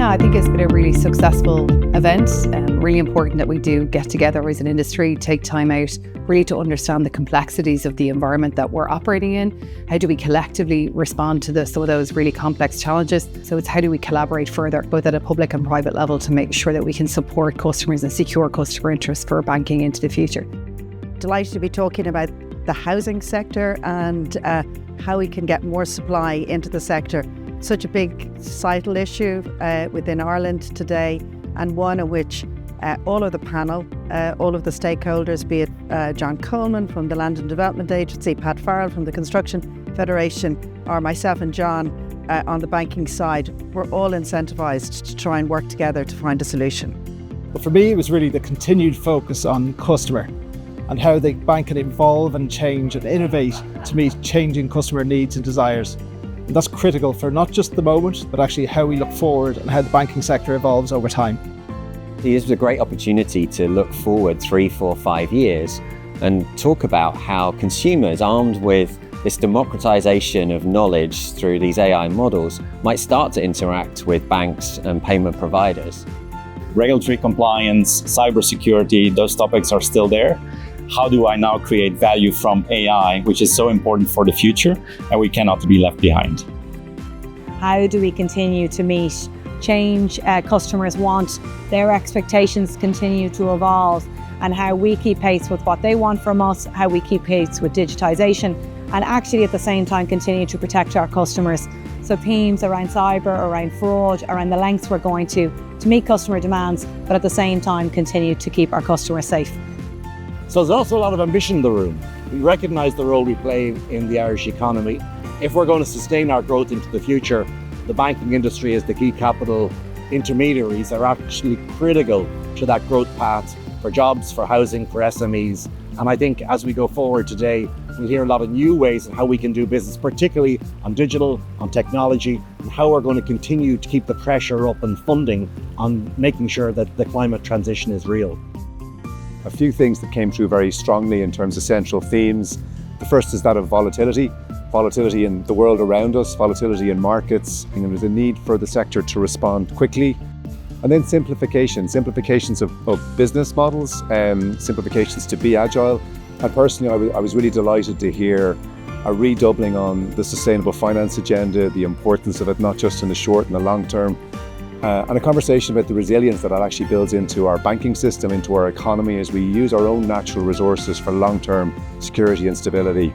Yeah, I think it's been a really successful event. Really important that we do get together as an industry, take time out really to understand the complexities of the environment that we're operating in. How do we collectively respond to some of those really complex challenges? So it's how do we collaborate further, both at a public and private level, to make sure that we can support customers and secure customer interests for banking into the future. Delighted to be talking about the housing sector and how we can get more supply into the sector. Such a big societal issue within Ireland today, and one in which all of the panel, all of the stakeholders, be it John Coleman from the Land and Development Agency, Pat Farrell from the Construction Federation, or myself and John on the banking side, we're all incentivised to try and work together to find a solution. But for me, it was really the continued focus on customer and how the bank can evolve and change and innovate to meet changing customer needs and desires. And that's critical for not just the moment, but actually how we look forward and how the banking sector evolves over time. This was a great opportunity to look forward 3, 4, 5 years and talk about how consumers, armed with this democratization of knowledge through these AI models, might start to interact with banks and payment providers. Regulatory compliance, cybersecurity, those topics are still there. How do I now create value from AI, which is so important for the future, and we cannot be left behind? How do we continue to meet change customers want, their expectations continue to evolve, and how we keep pace with what they want from us, how we keep pace with digitisation, and actually at the same time continue to protect our customers. So themes around cyber, around fraud, around the lengths we're going to meet customer demands, but at the same time continue to keep our customers safe. So there's also a lot of ambition in the room. We recognise the role we play in the Irish economy. If we're going to sustain our growth into the future, the banking industry as the key capital intermediaries are actually critical to that growth path for jobs, for housing, for SMEs. And I think as we go forward today, we'll hear a lot of new ways in how we can do business, particularly on digital, on technology, and how we're going to continue to keep the pressure up and funding on making sure that the climate transition is real. A few things that came through very strongly in terms of central themes. The first is that of volatility. Volatility in the world around us, volatility in markets, and there's a need for the sector to respond quickly. And then simplifications of business models, simplifications to be agile. And personally, I was really delighted to hear a redoubling on the sustainable finance agenda, the importance of it, not just in the short and the long term, and a conversation about the resilience that actually builds into our banking system, into our economy as we use our own natural resources for long-term security and stability.